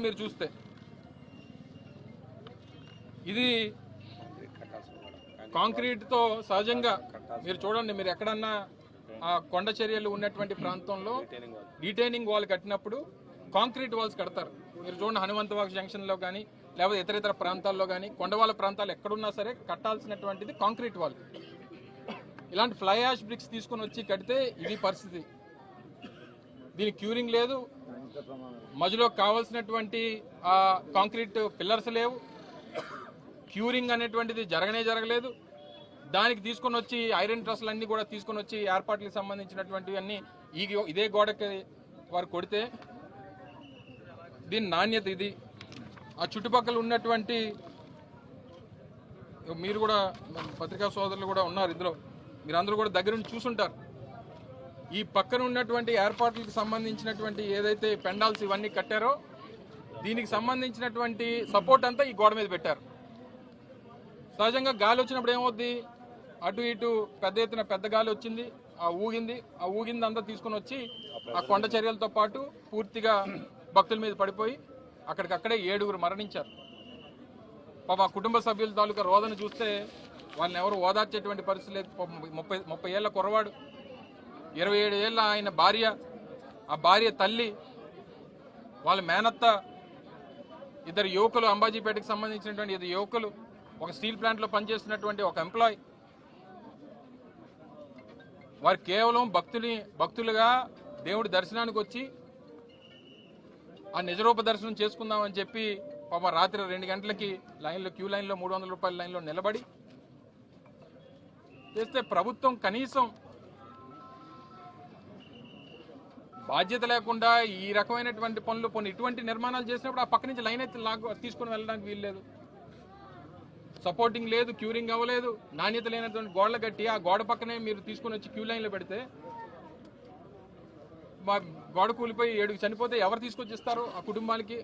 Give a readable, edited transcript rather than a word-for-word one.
మీరు చూస్తే ఇది కాంక్రీట్ తో సహజంగా మీరు చూడండి, మీరు ఎక్కడన్నా ఆ కొండ చర్యలు ఉన్నటువంటి ప్రాంతంలో రిటైనింగ్ వాల్ కట్టినప్పుడు కాంక్రీట్ వాల్స్ కడతారు. మీరు చూడండి, హనుమంతవాగ్ జంక్షన్ లో కానీ లేకపోతే ఇతర ప్రాంతాల్లో కానీ కొండవాళ్ళ ప్రాంతాలు ఎక్కడున్నా సరే కట్టాల్సినటువంటిది కాంక్రీట్ వాల్. ఇలాంటి ఫ్లై యాష్ బ్రిక్స్ తీసుకొని వచ్చి కడితే ఇది పరిస్థితి. దీనికి క్యూరింగ్ లేదు, మధ్యలో కావాల్సినటువంటి కాంక్రీట్ పిల్లర్స్ లేవు, క్యూరింగ్ అనేటువంటిది జరగలేదు. దానికి తీసుకొని వచ్చి ఐరన్ ట్రస్లు అన్ని కూడా తీసుకొని వచ్చి ఏర్పాట్లకు సంబంధించినటువంటివి అన్ని ఇదే గోడకి వారు కొడితే దీని నాణ్యత ఇది. ఆ చుట్టుపక్కల ఉన్నటువంటి మీరు కూడా పత్రికా సోదరులు కూడా ఉన్నారు ఇందులో, మీరందరూ కూడా దగ్గర నుంచి చూసుంటారు. ఈ పక్కన ఉన్నటువంటి ఏర్పాట్లకు సంబంధించినటువంటి ఏదైతే పెండాల్స్ ఇవన్నీ కట్టారో దీనికి సంబంధించినటువంటి సపోర్ట్ అంతా ఈ గోడ మీద పెట్టారు. సహజంగా గాలి వచ్చినప్పుడు ఏమవుద్ది, అటు ఇటు పెద్ద ఎత్తున పెద్ద గాలి వచ్చింది, ఆ ఊగింది అంతా తీసుకుని వచ్చి ఆ కొండ చర్యలతో పాటు పూర్తిగా భక్తుల మీద పడిపోయి అక్కడికక్కడే 7 మరణించారు. పాప ఆ కుటుంబ సభ్యుల తాలూకా రోదన చూస్తే వాళ్ళని ఎవరు ఓదార్చేటువంటి పరిస్థితి లేదు. 30 ఏళ్ల కుర్రవాడు, 27 ఏళ్ళ ఆయన భార్య, ఆ భార్య తల్లి, వాళ్ళ మేనత్త, 2 యువకులు, అంబాజీపేటకు సంబంధించినటువంటి 2 యువకులు, ఒక స్టీల్ ప్లాంట్లో పనిచేస్తున్నటువంటి ఒక ఎంప్లాయ్. వారు కేవలం భక్తులుగా దేవుడి దర్శనానికి వచ్చి ఆ నిజరూప దర్శనం చేసుకుందామని చెప్పి పాప రాత్రి 2 గంటలకి క్యూ లైన్లో 300 రూపాయల లైన్లో నిలబడి చేస్తే ప్రభుత్వం కనీసం బాధ్యత లేకుండా ఈ రకమైనటువంటి పనులు ఇటువంటి నిర్మాణాలు చేసినప్పుడు ఆ పక్క నుంచి లైన్ అయితే తీసుకుని వెళ్ళడానికి వీల్లేదు. సపోర్టింగ్ లేదు, క్యూరింగ్ అవ్వలేదు, నాణ్యత లేనటువంటి గోడలు కట్టి ఆ గోడ పక్కనే మీరు తీసుకుని వచ్చి క్యూ లైన్లో పెడితే మా గోడ కూలిపోయి 7 చనిపోతే ఎవరు తీసుకొచ్చి ఇస్తారు ఆ కుటుంబాలకి?